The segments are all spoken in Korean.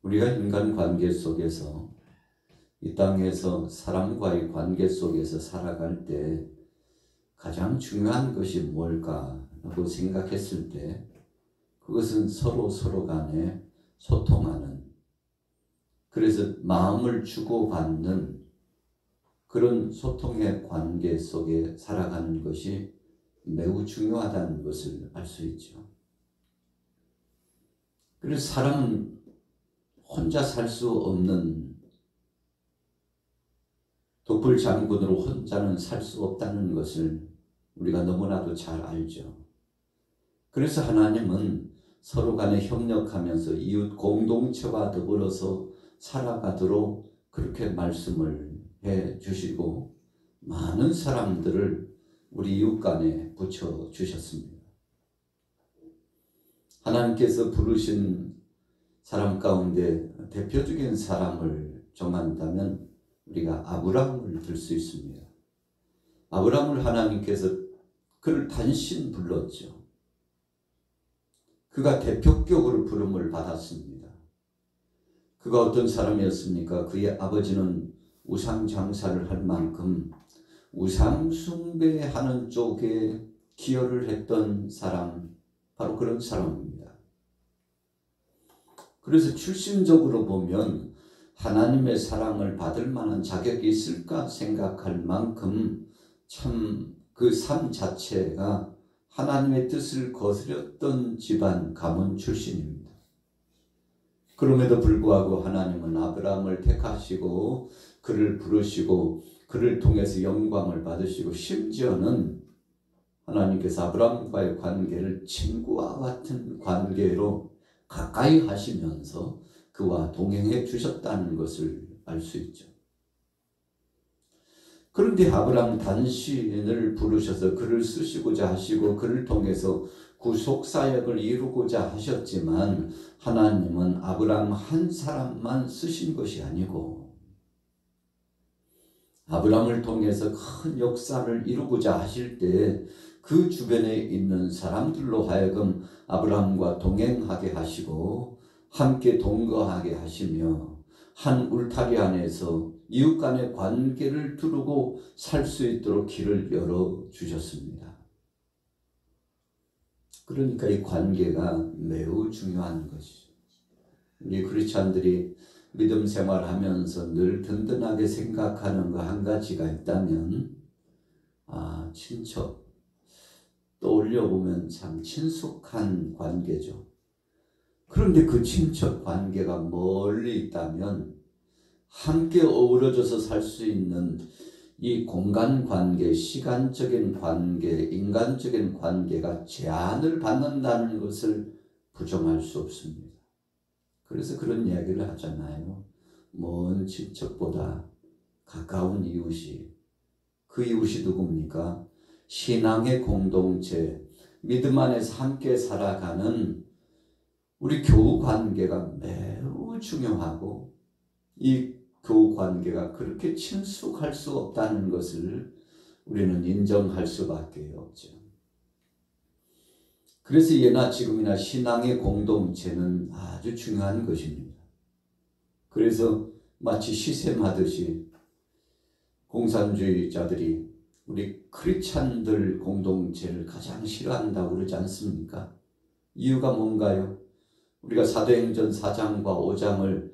우리가 인간관계 속에서 이 땅에서 사람과의 관계 속에서 살아갈 때 가장 중요한 것이 뭘까라고 생각했을 때 그것은 서로 간에 소통하는, 그래서 마음을 주고받는 그런 소통의 관계 속에 살아가는 것이 매우 중요하다는 것을 알 수 있죠. 그래서 사람은 혼자 살 수 없는, 독불장군으로 혼자는 살 수 없다는 것을 우리가 너무나도 잘 알죠. 그래서 하나님은 서로 간에 협력하면서 이웃 공동체와 더불어서 살아가도록 그렇게 말씀을 해 주시고 많은 사람들을 우리 이웃 간에 붙여 주셨습니다. 하나님께서 부르신 사람 가운데 대표적인 사람을 정한다면 우리가 아브라함을 들 수 있습니다. 아브라함을 하나님께서 그를 단신 불렀죠. 그가 대표격으로 부름을 받았습니다. 그가 어떤 사람이었습니까? 그의 아버지는 우상 장사를 할 만큼 우상 숭배하는 쪽에 기여를 했던 사람, 바로 그런 사람입니다. 그래서 출신적으로 보면 하나님의 사랑을 받을 만한 자격이 있을까 생각할 만큼 참 그 삶 자체가 하나님의 뜻을 거스렸던 집안 가문 출신입니다. 그럼에도 불구하고 하나님은 아브라함을 택하시고 그를 부르시고 그를 통해서 영광을 받으시고 심지어는 하나님께서 아브라함과의 관계를 친구와 같은 관계로 가까이 하시면서 그와 동행해 주셨다는 것을 알 수 있죠. 그런데 아브라함 단신을 부르셔서 그를 쓰시고자 하시고 그를 통해서 구속사역을 이루고자 하셨지만 하나님은 아브라함 한 사람만 쓰신 것이 아니고 아브라함을 통해서 큰 역사를 이루고자 하실 때 그 주변에 있는 사람들로 하여금 아브라함과 동행하게 하시고 함께 동거하게 하시며 한 울타리 안에서 이웃 간의 관계를 두르고 살 수 있도록 길을 열어주셨습니다. 그러니까 이 관계가 매우 중요한 것이죠. 우리 크리스찬들이 믿음 생활하면서 늘 든든하게 생각하는 거 한 가지가 있다면 친척, 떠올려 보면 참 친숙한 관계죠. 그런데 그 친척 관계가 멀리 있다면 함께 어우러져서 살 수 있는 이 공간 관계, 시간적인 관계, 인간적인 관계가 제한을 받는다는 것을 부정할 수 없습니다. 그래서 그런 이야기를 하잖아요. 먼 친척보다 가까운 이웃이, 그 이웃이 누굽니까? 신앙의 공동체, 믿음 안에서 함께 살아가는 우리 교우 관계가 매우 중요하고 이 교우 관계가 그렇게 친숙할 수 없다는 것을 우리는 인정할 수밖에 없죠. 그래서 예나 지금이나 신앙의 공동체는 아주 중요한 것입니다. 그래서 마치 시샘하듯이 공산주의자들이 우리 크리스찬들 공동체를 가장 싫어한다고 그러지 않습니까? 이유가 뭔가요? 우리가 사도행전 4장과 5장을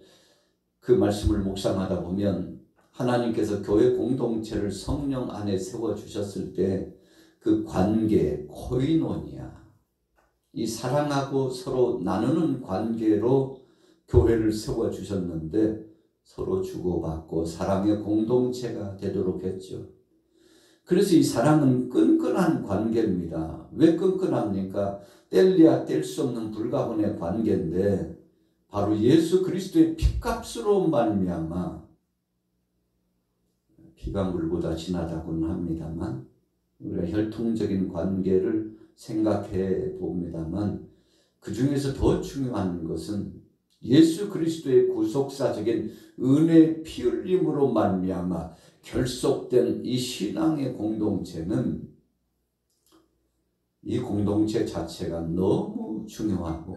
그 말씀을 묵상하다 보면 하나님께서 교회 공동체를 성령 안에 세워주셨을 때 그 관계, 코이노니아, 이 사랑하고 서로 나누는 관계로 교회를 세워주셨는데 서로 주고받고 사랑의 공동체가 되도록 했죠. 그래서 이 사랑은 끈끈한 관계입니다. 왜 끈끈합니까? 뗄래야 뗄 수 없는 불가분의 관계인데 바로 예수 그리스도의 피값으로 말미암아, 피가 물보다 진하다고는 합니다만 우리가 혈통적인 관계를 생각해 봅니다만 그 중에서 더 중요한 것은 예수 그리스도의 구속사적인 은혜의 피 흘림으로 말미암아 결속된 이 신앙의 공동체는, 이 공동체 자체가 너무 중요하고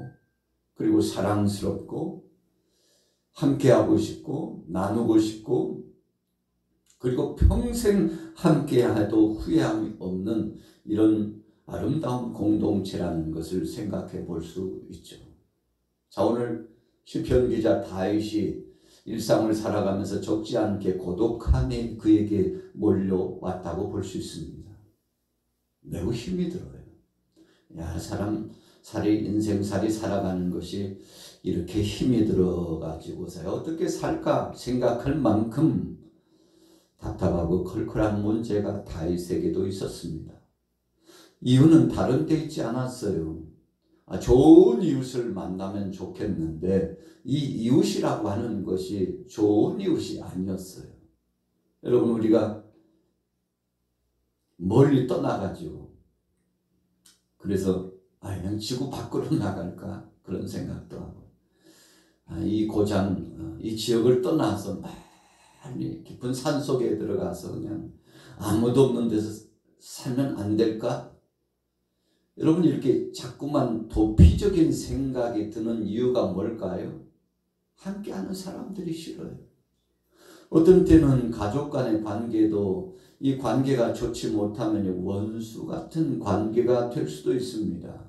그리고 사랑스럽고 함께하고 싶고 나누고 싶고 그리고 평생 함께해도 후회함이 없는 이런 아름다운 공동체라는 것을 생각해 볼 수 있죠. 자, 오늘 시편 기자 다윗이 일상을 살아가면서 적지 않게 고독함이 그에게 몰려왔다고 볼 수 있습니다. 매우 힘이 들어요. 야, 인생살이 살아가는 것이 이렇게 힘이 들어가지고서 어떻게 살까 생각할 만큼 답답하고 컬컬한 문제가 다윗에게도 있었습니다. 이유는 다른 데 있지 않았어요. 좋은 이웃을 만나면 좋겠는데 이 이웃이라고 하는 것이 좋은 이웃이 아니었어요. 여러분, 우리가 멀리 떠나가지고 그래서 그냥 지구 밖으로 나갈까 그런 생각도 하고 이 지역을 떠나서 많이 깊은 산 속에 들어가서 그냥 아무도 없는 데서 살면 안 될까? 여러분, 이렇게 자꾸만 도피적인 생각이 드는 이유가 뭘까요? 함께하는 사람들이 싫어요. 어떤 때는 가족 간의 관계도 이 관계가 좋지 못하면 원수 같은 관계가 될 수도 있습니다.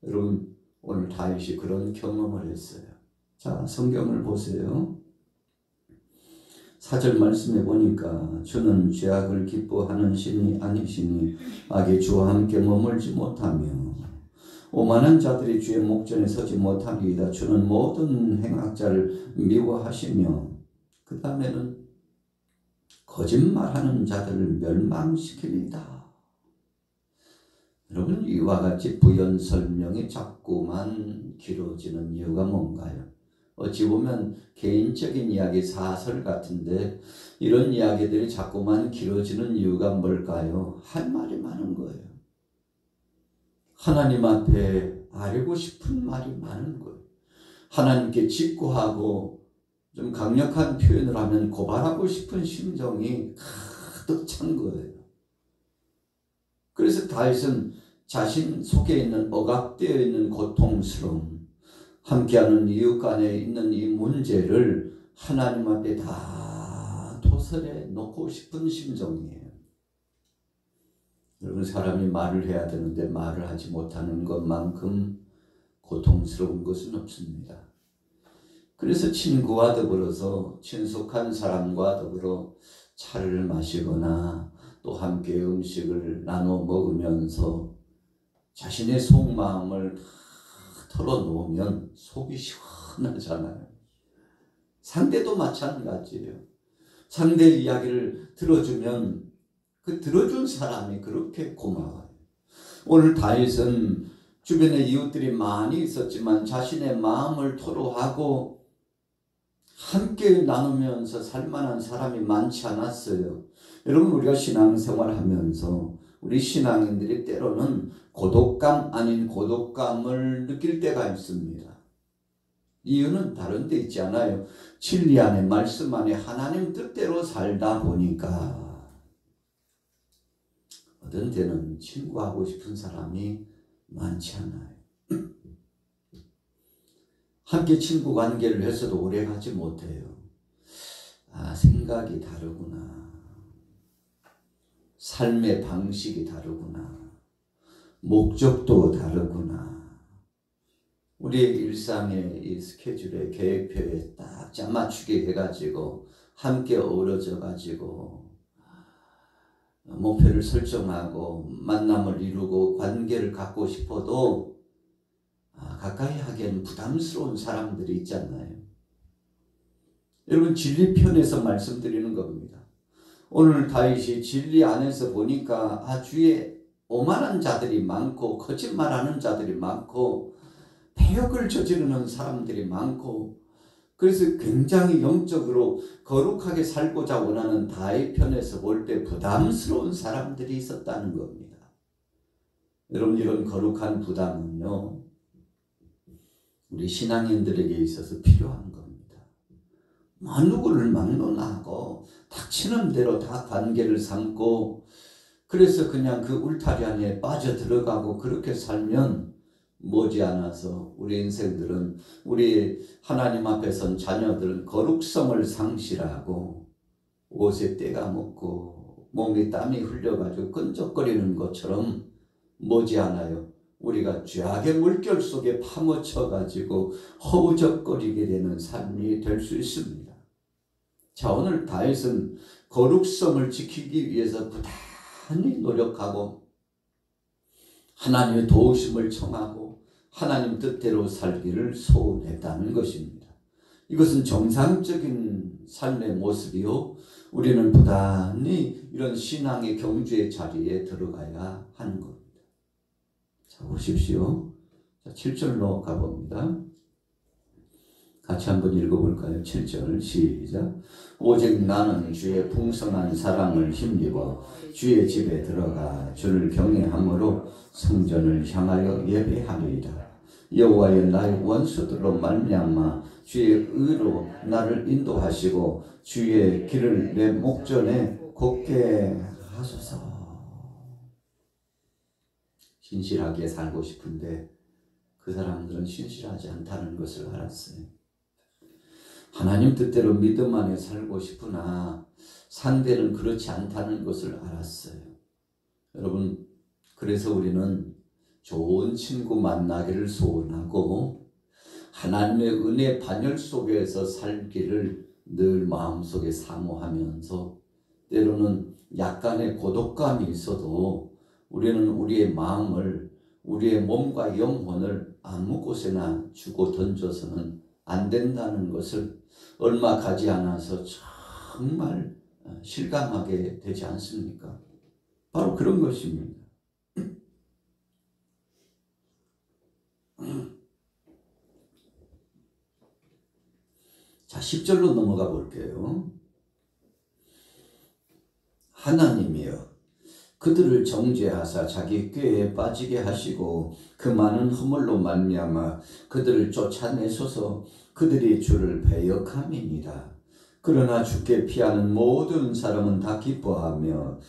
여러분, 오늘 다윗이 그런 경험을 했어요. 자, 성경을 보세요. 4절 말씀해 보니까 주는 죄악을 기뻐하는 신이 아니시니 악이 주와 함께 머물지 못하며 오만한 자들이 주의 목전에 서지 못하리이다. 주는 모든 행악자를 미워하시며 그 다음에는 거짓말하는 자들을 멸망시키리이다. 여러분, 이와 같이 부연 설명이 자꾸만 길어지는 이유가 뭔가요? 어찌 보면 개인적인 이야기 사설 같은데 이런 이야기들이 자꾸만 길어지는 이유가 뭘까요? 할 말이 많은 거예요. 하나님 앞에 알고 싶은 말이 많은 거예요. 하나님께 직구하고 좀 강력한 표현을 하면 고발하고 싶은 심정이 가득 찬 거예요. 그래서 다윗은 자신 속에 있는 억압되어 있는 고통스러움, 함께하는 이웃 간에 있는 이 문제를 하나님 앞에 다 토설해 놓고 싶은 심정이에요. 여러분, 사람이 말을 해야 되는데 말을 하지 못하는 것만큼 고통스러운 것은 없습니다. 그래서 친구와 더불어서 친숙한 사람과 더불어 차를 마시거나 또 함께 음식을 나눠 먹으면서 자신의 속마음을 털어놓으면 속이 시원하잖아요. 상대도 마찬가지예요. 상대의 이야기를 들어주면 그 들어준 사람이 그렇게 고마워요. 오늘 다윗은 주변에 이웃들이 많이 있었지만 자신의 마음을 토로하고 함께 나누면서 살만한 사람이 많지 않았어요. 여러분, 우리가 신앙생활 하면서 우리 신앙인들이 때로는 고독감 아닌 고독감을 느낄 때가 있습니다. 이유는 다른 데 있지 않아요. 진리 안에 말씀 안에 하나님 뜻대로 살다 보니까 어떤 때는 친구하고 싶은 사람이 많지 않아요. 함께 친구 관계를 해서도 오래 가지 못해요. 생각이 다르구나. 삶의 방식이 다르구나. 목적도 다르구나. 우리의 일상의 이 스케줄에 계획표에 딱 짜맞추게 해가지고 함께 어우러져 가지고 목표를 설정하고 만남을 이루고 관계를 갖고 싶어도 가까이 하기에는 부담스러운 사람들이 있잖아요. 여러분, 진리편에서 말씀드리는 겁니다. 오늘 다윗이 진리 안에서 보니까 주위에 오만한 자들이 많고 거짓말하는 자들이 많고 패역을 저지르는 사람들이 많고 그래서 굉장히 영적으로 거룩하게 살고자 원하는 다윗 편에서 볼 때 부담스러운 사람들이 있었다는 겁니다. 여러분, 이런 거룩한 부담은요, 우리 신앙인들에게 있어서 필요한 겁니다. 누구를 막론하고 닥치는 대로 다 관계를 삼고 그래서 그냥 그 울타리 안에 빠져 들어가고 그렇게 살면 머지않아서 우리 인생들은 우리 하나님 앞에 선 자녀들은 거룩성을 상실하고 옷에 때가 묻고 몸에 땀이 흘려가지고 끈적거리는 것처럼 머지않아요. 우리가 죄악의 물결 속에 파묻혀가지고 허우적거리게 되는 삶이 될 수 있습니다. 자, 오늘 다윗은 거룩성을 지키기 위해서 부단히 노력하고 하나님의 도우심을 청하고 하나님 뜻대로 살기를 소원했다는 것입니다. 이것은 정상적인 삶의 모습이요. 우리는 부단히 이런 신앙의 경주의 자리에 들어가야 하는 겁니다. 자, 보십시오. 자, 7절로 가봅니다. 같이 한번 읽어볼까요? 7절 시작. 오직 나는 주의 풍성한 사랑을 힘입어 주의 집에 들어가 주를 경외함으로 성전을 향하여 예배하리이다. 여호와여 나의 원수들로 말미암아 주의 의로 나를 인도하시고 주의 길을 내 목전에 곱게 하소서. 신실하게 살고 싶은데 그 사람들은 신실하지 않다는 것을 알았어요. 하나님 뜻대로 믿음 안에 살고 싶으나 상대는 그렇지 않다는 것을 알았어요. 여러분, 그래서 우리는 좋은 친구 만나기를 소원하고 하나님의 은혜 반열 속에서 살기를 늘 마음속에 사모하면서 때로는 약간의 고독감이 있어도 우리는 우리의 마음을, 우리의 몸과 영혼을 아무 곳에나 주고 던져서는 안 된다는 것을 얼마 가지 않아서 정말 실감하게 되지 않습니까? 바로 그런 것입니다. 자, 10절로 넘어가 볼게요. 하나님이여 그들을 정죄하사 자기 꾀에 빠지게 하시고 그 많은 허물로 말미암아 그들을 쫓아내소서. 그들이 주를 배역함이니라. 그러나 주께 피하는 모든 사람은 다 기뻐하며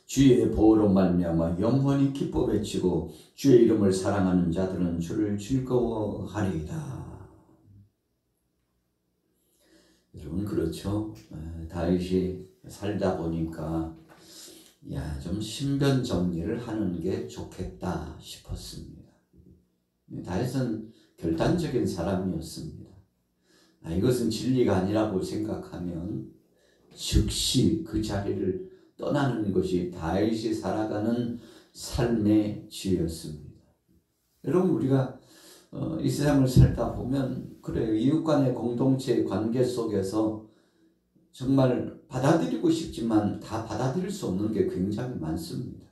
주의 보호로 말미암아 영원히 기뻐 외치고 주의 이름을 사랑하는 자들은 주를 즐거워하리이다. 여러분, 그렇죠? 다윗이 살다 보니까 좀 신변 정리를 하는 게 좋겠다 싶었습니다. 다윗은 결단적인 사람이었습니다. 이것은 진리가 아니라고 생각하면 즉시 그 자리를 떠나는 것이 다윗이 살아가는 삶의 지혜였습니다. 여러분, 우리가 이 세상을 살다 보면 그래요. 이웃 간의 공동체의 관계 속에서 정말 받아들이고 싶지만 다 받아들일 수 없는 게 굉장히 많습니다.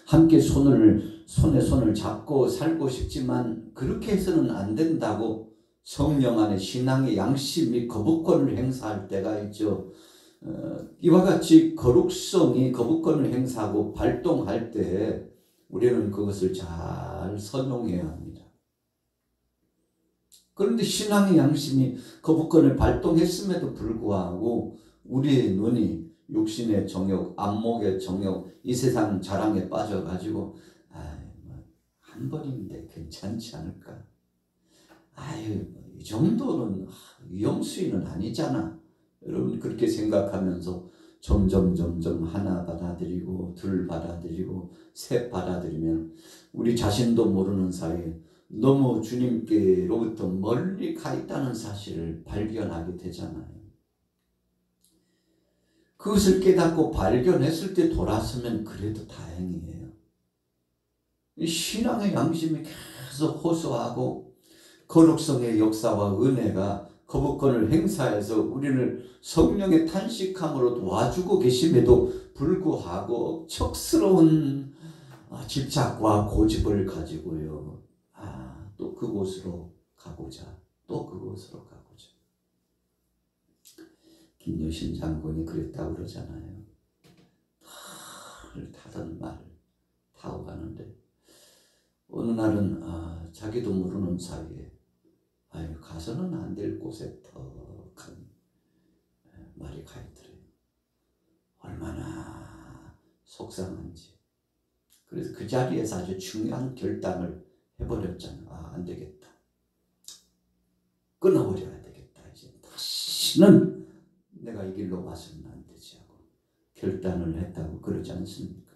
함께 손에 손을 잡고 살고 싶지만 그렇게 해서는 안 된다고 성령 안에 신앙의 양심 및 거부권을 행사할 때가 있죠. 이와 같이 거룩성이 거부권을 행사하고 발동할 때 우리는 그것을 잘 선용해야 합니다. 그런데 신앙의 양심이 거부권을 발동했음에도 불구하고 우리의 눈이 육신의 정욕, 안목의 정욕, 이 세상 자랑에 빠져가지고 한 번인데 괜찮지 않을까? 이 정도는 위험수위는 아니잖아. 여러분, 그렇게 생각하면서 점점 하나 받아들이고 둘 받아들이고 셋 받아들이면 우리 자신도 모르는 사이에 너무 주님께로부터 멀리 가 있다는 사실을 발견하게 되잖아요. 그것을 깨닫고 발견했을 때 돌아서면 그래도 다행이에요. 신앙의 양심이 계속 호소하고 거룩성의 역사와 은혜가 거부권을 행사해서 우리를 성령의 탄식함으로 도와주고 계심에도 불구하고 척스러운 집착과 고집을 가지고요. 또 그곳으로 가고자, 또 그곳으로 가고자. 김여신 장군이 그랬다고 그러잖아요. 말을 타던 말을 타고 가는데 어느 날은 자기도 모르는 사이에 가서는 안 될 곳에 턱한 말이 가 있더래요. 얼마나 속상한지. 그래서 그 자리에서 아주 중요한 결단을 해버렸잖아. 아, 안 되겠다. 끊어버려야 되겠다. 이제 다시는 내가 이 길로 와서는 안 되지 하고 결단을 했다고 그러지 않습니까?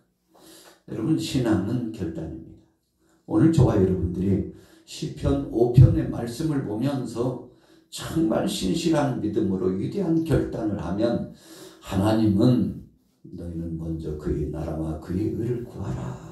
여러분, 신앙은 결단입니다. 오늘 저와 여러분들이 시편 5편의 말씀을 보면서 정말 신실한 믿음으로 위대한 결단을 하면 하나님은 너희는 먼저 그의 나라와 그의 의를 구하라.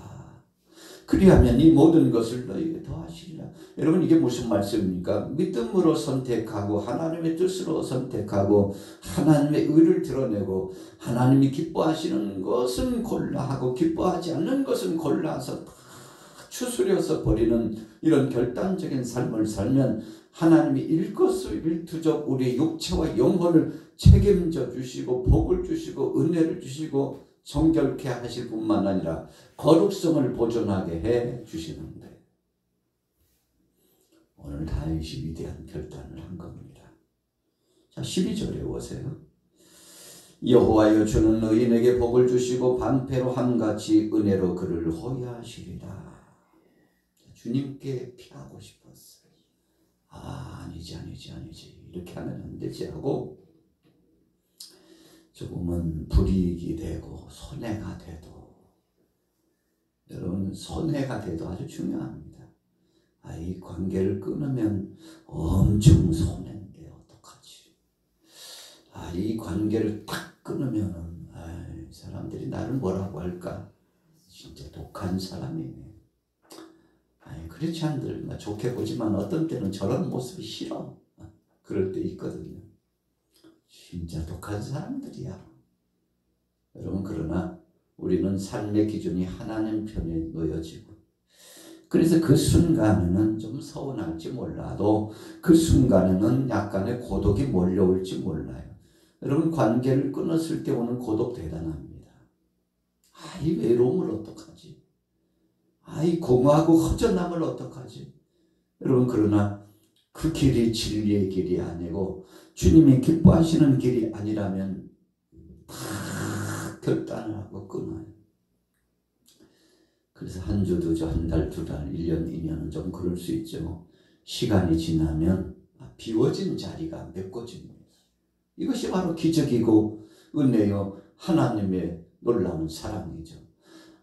그리하면 이 모든 것을 너희에게 더하시리라. 여러분, 이게 무슨 말씀입니까? 믿음으로 선택하고 하나님의 뜻으로 선택하고 하나님의 의를 드러내고 하나님이 기뻐하시는 것은 골라하고 기뻐하지 않는 것은 골라서 다 추스려서 버리는 이런 결단적인 삶을 살면 하나님이 일거수일투족 우리의 육체와 영혼을 책임져 주시고 복을 주시고 은혜를 주시고 정결케 하실 뿐만 아니라 거룩성을 보존하게 해 주시는데, 오늘 다윗이 위대한 결단을 한 겁니다. 자, 12절에 오세요. 여호와여, 주는 의인에게 복을 주시고 방패로 함같이 은혜로 그를 호위하시리라. 주님께 피하고 싶었어요. 아니지 이렇게 하면 안 되지 하고 조금은 불이익이 되고 손해가 돼도, 여러분, 손해가 돼도 아주 중요합니다. 이 관계를 끊으면 엄청 손해인데 어떡하지? 이 관계를 딱 끊으면은 사람들이 나를 뭐라고 할까? 진짜 독한 사람이네. 그렇지 않들 좋게 보지만 어떤 때는 저런 모습이 싫어. 그럴 때 있거든요. 진짜 독한 사람들이야. 여러분, 그러나 우리는 삶의 기준이 하나님 편에 놓여지고, 그래서 그 순간에는 좀 서운할지 몰라도 그 순간에는 약간의 고독이 몰려올지 몰라요. 여러분, 관계를 끊었을 때 오는 고독 대단합니다. 이 외로움을 어떡하지? 이 공허하고 허전함을 어떡하지? 여러분, 그러나 그 길이 진리의 길이 아니고 주님이 기뻐하시는 길이 아니라면 다 결단을 하고 끊어요. 그래서 한 주, 두 주, 한 달, 두 달, 1년, 2년은 좀 그럴 수 있죠. 시간이 지나면 비워진 자리가 메꿔집니다. 이것이 바로 기적이고 은혜요, 하나님의 놀라운 사랑이죠.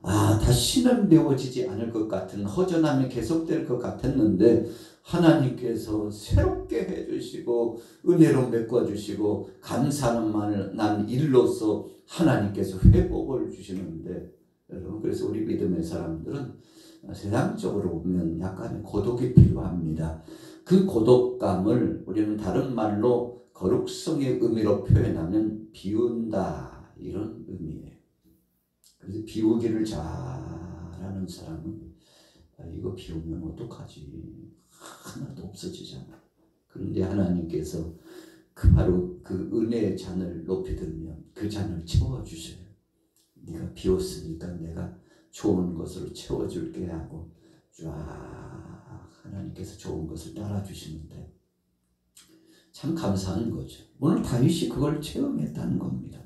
다시는 메워지지 않을 것 같은 허전함이 계속될 것 같았는데 하나님께서 새롭게 해주시고 은혜로 메꿔주시고 감사는 난 일로서 하나님께서 회복을 주시는데, 여러분, 그래서 우리 믿음의 사람들은 세상적으로 보면 약간의 고독이 필요합니다. 그 고독감을 우리는 다른 말로 거룩성의 의미로 표현하면 비운다, 이런 의미예요. 그래서 비우기를 잘하는 사람은 이거 비우면 어떡하지? 하나도 없어지잖아. 그런데 하나님께서 바로 그 은혜의 잔을 높이 들면 그 잔을 채워주셔요. 네가 비웠으니까 내가 좋은 것으로 채워줄게 하고 쫙 하나님께서 좋은 것을 따라주시는데 참 감사한 거죠. 오늘 다윗이 그걸 체험했다는 겁니다.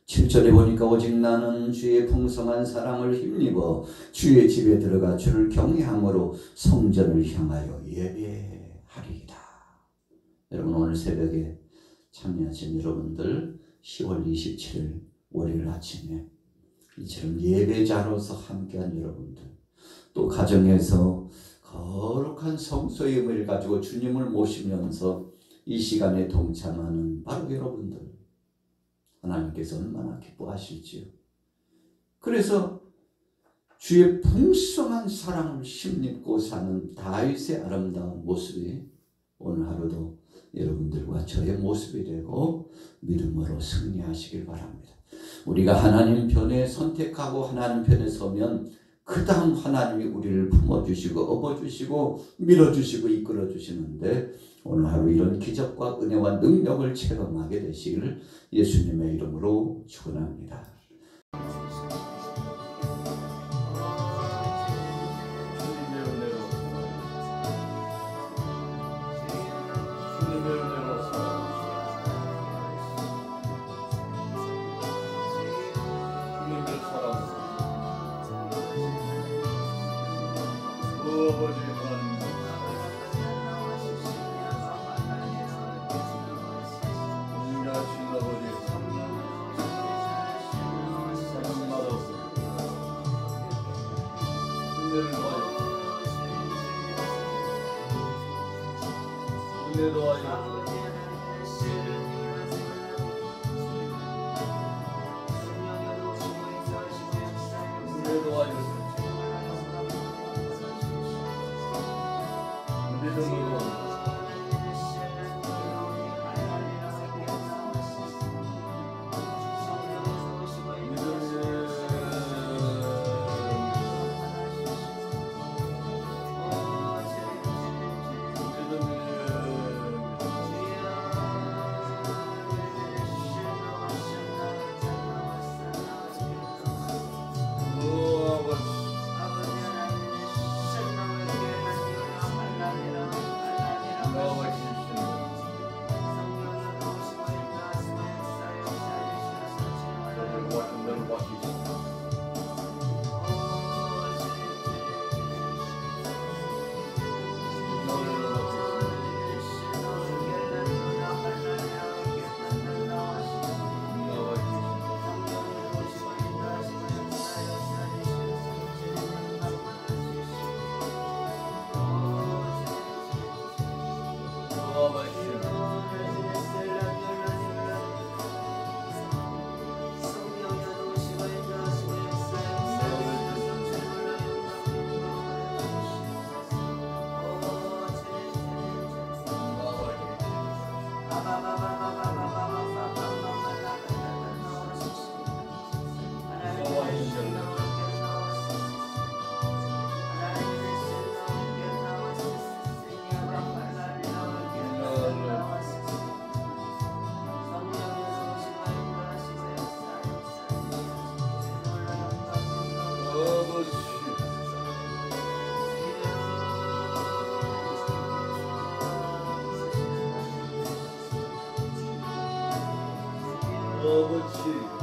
7절에 보니까 오직 나는 주의 풍성한 사랑을 힘입어 주의 집에 들어가 주를 경외함으로 성전을 향하여 예배하리이다. 여러분, 오늘 새벽에 참여하신 여러분들 10월 27일 월요일 아침에 이처럼 예배자로서 함께한 여러분들, 또 가정에서 거룩한 성소의 의미를 가지고 주님을 모시면서 이 시간에 동참하는 바로 여러분들, 하나님께서 얼마나 기뻐하실지요. 그래서 주의 풍성한 사랑을 힘입고 사는 다윗의 아름다운 모습이 오늘 하루도 여러분들과 저의 모습이 되고 믿음으로 승리하시길 바랍니다. 우리가 하나님 편에 선택하고 하나님 편에 서면 그 다음 하나님이 우리를 품어주시고 업어주시고 밀어주시고 이끌어주시는데, 오늘 하루 이런 기적과 은혜와 능력을 체험하게 되시기를 예수님의 이름으로 축원합니다. 주님의 사랑, 은혜를 더하여 은혜 더하여 은혜 더하여 믿음으로 아버지